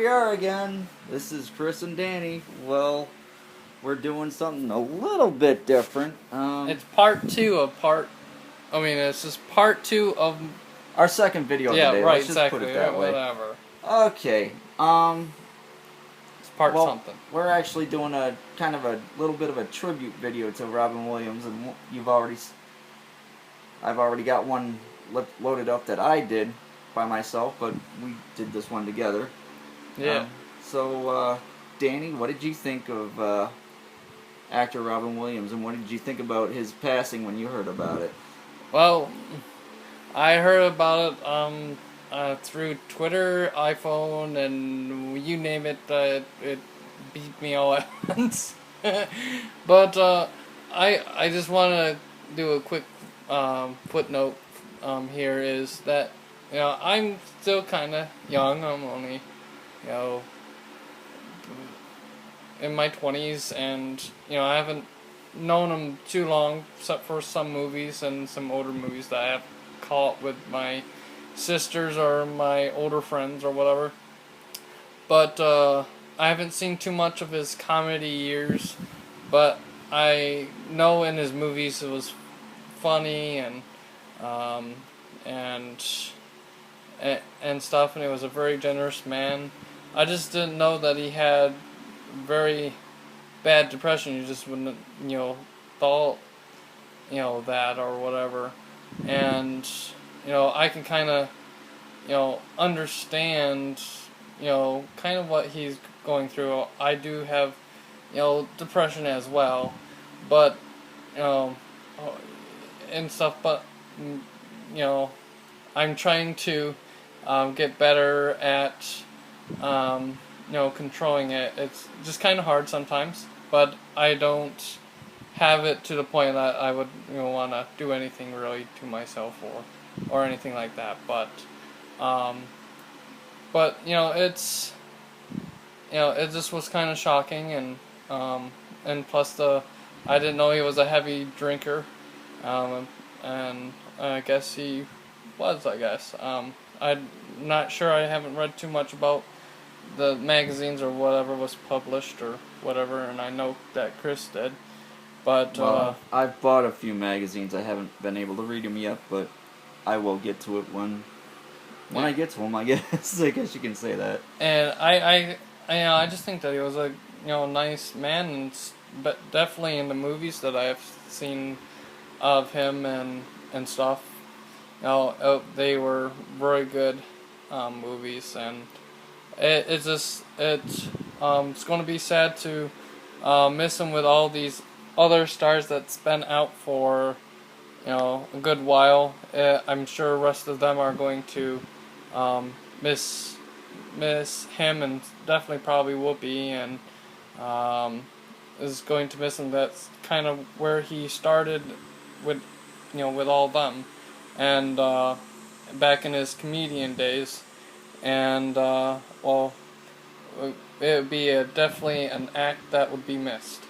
we are again. This is Chris and Danny. Well, we're doing something a little bit different. It's part two of part. I mean, it's just part two of. Our second video of Yeah, the day. right. Let's just Exactly. put it that way. Whatever. Okay. It's part Well, something. we're actually doing a kind of a little bit of a tribute video to Robin Williams, and I've already got one loaded up that I did by myself, but we did this one together. Yeah. Danny, what did you think of actor Robin Williams, and what did you think about his passing when you heard about it? Well, I heard about it through Twitter, iPhone, and you name it. It beat me all at once. But I just want to do a quick footnote here is that I'm still kind of young. I'm only in my 20s, and I haven't known him too long, except for some movies and some older movies that I have caught with my sisters or my older friends or whatever. But I haven't seen too much of his comedy years, but I know in his movies it was funny and stuff, and he was a very generous man. I just didn't know that he had very bad depression. You just wouldn't, thought, that or whatever. And, I can kind of, understand, kind of what he's going through. I do have, depression as well, but, and stuff, but, I'm trying to get better at, controlling it. It's just kind of hard sometimes, but I don't have it to the point that I would, want to do anything really to myself or anything like that. But it's, it just was kind of shocking, and plus I didn't know he was a heavy drinker, and I guess he was. I'm not sure. I haven't read too much about the magazines or whatever was published or whatever, and I know that Chris did. But I've bought a few magazines. I haven't been able to read them yet, but I will get to it when I get to them. I guess you can say that. And I just think that he was a nice man, but definitely in the movies that I have seen of him and stuff, they were very good movies, and it's going to be sad to miss him with all these other stars that's been out for a good while. I'm sure the rest of them are going to miss him, and definitely probably Whoopi, and is going to miss him. That's kind of where he started with with all them, and back in his comedian days. And it would be definitely an act that would be missed.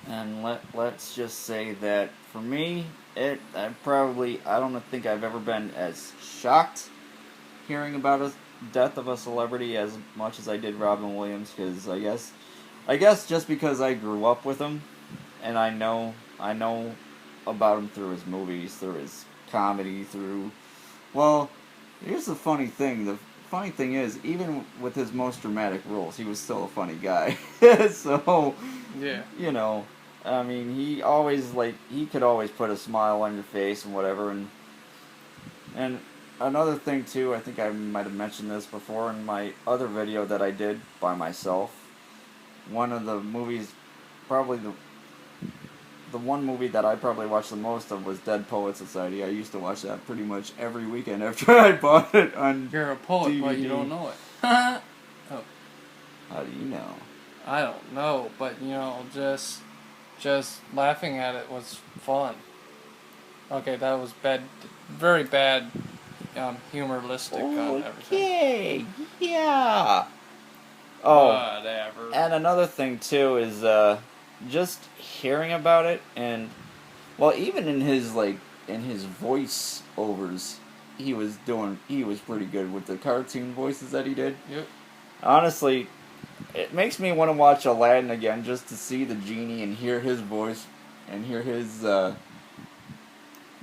And let's just say that for me, I don't think I've ever been as shocked hearing about a death of a celebrity as much as I did Robin Williams, because I guess just because I grew up with him, and I know about him through his movies, through his comedy, well, here's the funny thing. The funny thing is, even with his most dramatic roles, he was still a funny guy. So, yeah, I mean, he could always put a smile on your face and whatever. And another thing too, I think I might have mentioned this before in my other video that I did by myself. One of the movies, probably the one movie that I probably watched the most of was Dead Poet Society. I used to watch that pretty much every weekend after I bought it on You're a poet, DVD. but you don't know it. Oh. How do you know? I don't know, but just laughing at it was fun. Okay, that was bad, very bad, humoristic on everything. Okay, yeah. Oh, whatever. And another thing too is just hearing about it, and well, even in his voice overs, he was pretty good with the cartoon voices that he did. Yep. Honestly, it makes me want to watch Aladdin again just to see the genie and hear his voice and hear his. You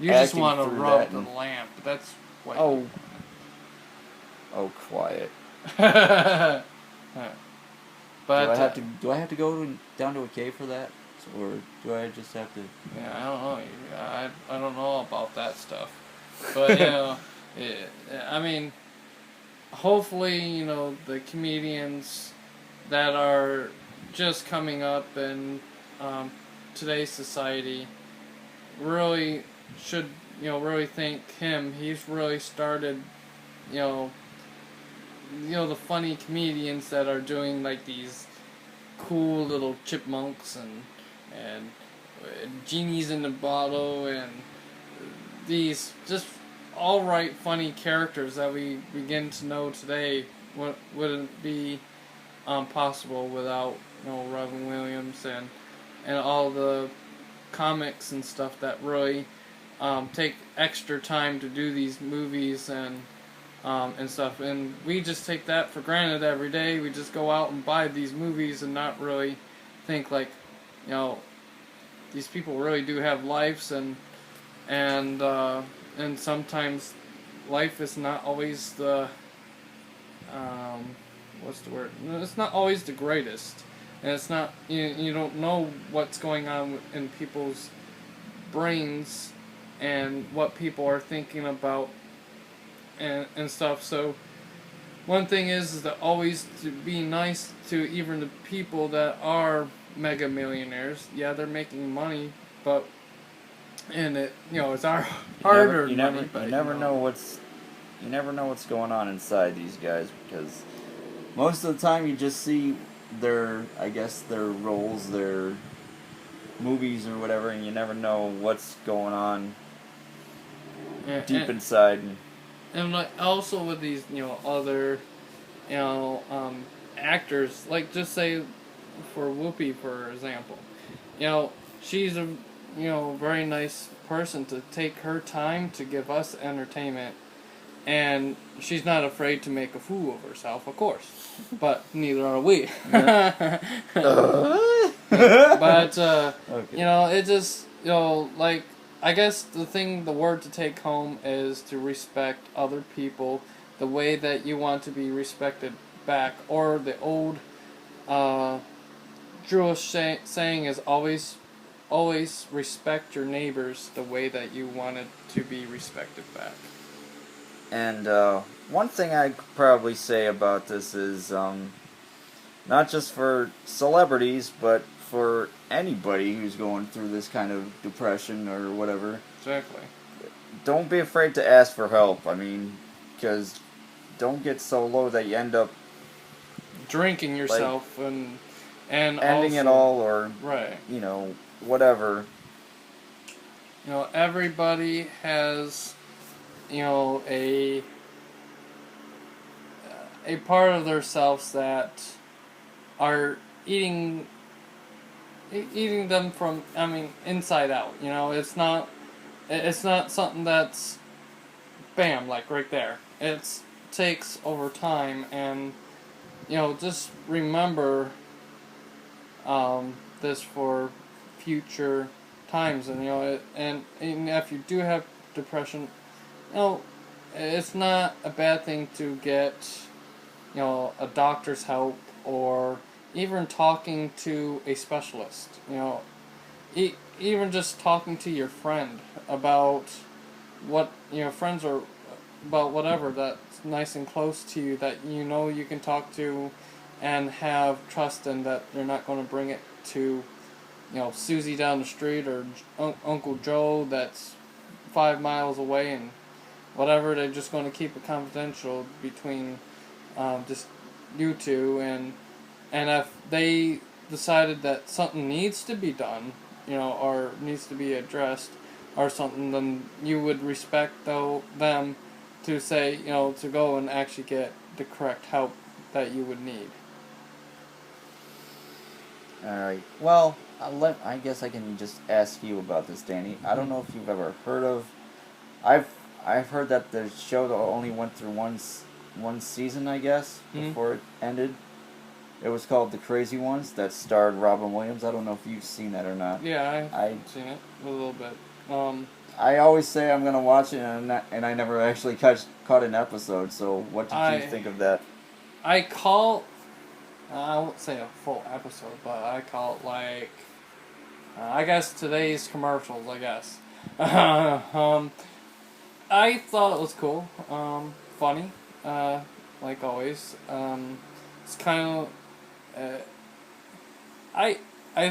just acting want to through rub that the and- lamp. That's what. Oh. Oh, quiet. But do I have to go down to a cave for that, or do I just have to? yeah, I don't know. I don't know about that stuff. But I mean, hopefully the comedians that are just coming up in today's society really should really thank him. He's really started the funny comedians that are doing like these cool little chipmunks and genies in the bottle and these just all right funny characters that we begin to know today wouldn't be possible without Robin Williams and all the comics and stuff that really take extra time to do these movies and stuff, and we just take that for granted every day. We just go out and buy these movies and not really think like, these people really do have lives, and sometimes life is not always the what's the word? It's not always the greatest, and it's not you don't know what's going on in people's brains and what people are thinking about and stuff. So one thing is that always to be nice to even the people that are mega millionaires. Yeah, they're making money, but and it's our hard-earned money. But you never know what's going on inside these guys, because most of the time you just see their roles, their movies or whatever, and you never know what's going on deep inside. And like also with these other actors, like just say for Whoopi, for example, she's a very nice person to take her time to give us entertainment, and she's not afraid to make a fool of herself, of course, but neither are we. But Okay. it just like, I guess the word to take home is to respect other people the way that you want to be respected back, or the old Jewish saying is always respect your neighbors the way that you wanted to be respected back. And one thing I could probably say about this is not just for celebrities, but for anybody who's going through this kind of depression or whatever. Exactly. Don't be afraid to ask for help. I mean, because don't get so low that you end up Drinking yourself and ending also, it all, or right. Whatever. Everybody has a part of themselves that are eating them from, inside out. It's not something that's bam, like right there. It takes over time, and just remember this for future times. And and if you do have depression, it's not a bad thing to get a doctor's help, or even talking to a specialist. Even just talking to your friend about what friends are about, whatever that's nice and close to you, that you can talk to and have trust in, that they're not going to bring it to Susie down the street, or Uncle Joe that's 5 miles away, and whatever. They're just going to keep it confidential between just you two, and if they decided that something needs to be done, or needs to be addressed or something, then you would respect them to say, to go and actually get the correct help that you would need. Alright, well, I guess I can just ask you about this, Danny. I don't know if you've ever heard of... I've heard that the show only went through one season, I guess, before it ended. It was called The Crazy Ones, that starred Robin Williams. I don't know if you've seen that or not. Yeah, I've seen it a little bit. I always say I'm gonna watch it, and I never actually caught an episode. So, what did you think of that? I won't say a full episode, but I call it like, I guess today's commercials, I guess. I thought it was cool, funny, like always. It's kind of, I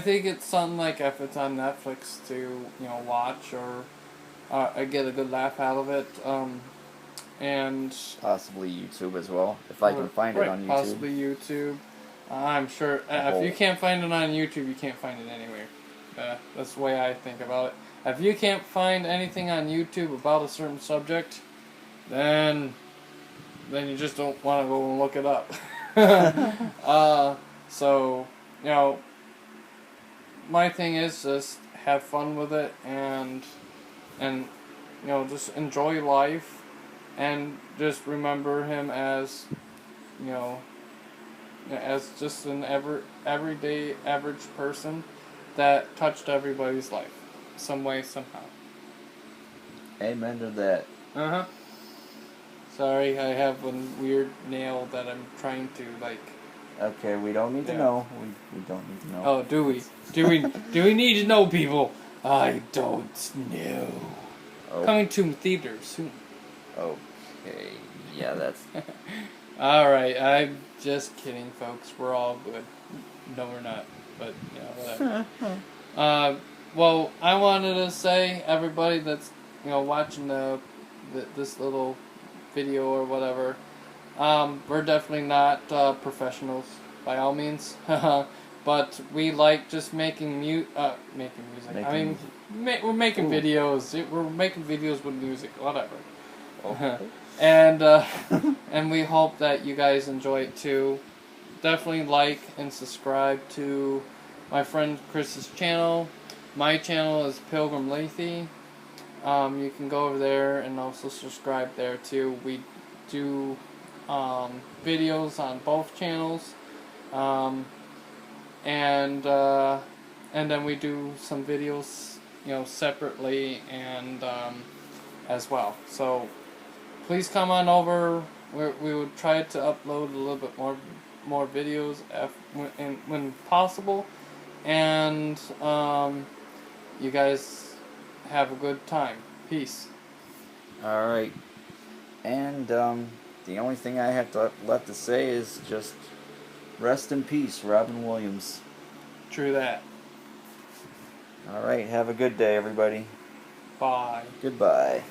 think it's something like if it's on Netflix to watch or I get a good laugh out of it. And possibly YouTube as well, if I can find it on YouTube. Possibly YouTube. I'm sure if you can't find it on YouTube, you can't find it anywhere. That's the way I think about it. If you can't find anything on YouTube about a certain subject, then you just don't want to go and look it up. So my thing is just have fun with it and just enjoy life and just remember him as as just an everyday average person that touched everybody's life some way, somehow. Amen to that. Sorry, I have a weird nail that I'm trying to Okay, we don't need to know. We don't need to know. Oh, do we? Do we need to know, people? I don't know. Oh. Coming to theaters soon. Okay. Yeah, that's. Alright, I'm just kidding, folks. We're all good. No, we're not. But, whatever. Well, I wanted to say, everybody that's, watching this little video or whatever, we're definitely not professionals, by all means. But we like just making music. We're making videos. We're making videos with music, whatever. Okay. And we hope that you guys enjoy it too. Definitely like and subscribe to my friend Chris's channel. My channel is Pilgrim Lathy. You can go over there and also subscribe there too. We do videos on both channels. And then we do some videos, separately and as well. So please come on over. We would try to upload a little bit more videos when possible, and you guys have a good time. Peace. All right, and the only thing I have left to say is just rest in peace, Robin Williams. True that. All right, have a good day, everybody. Bye. Goodbye.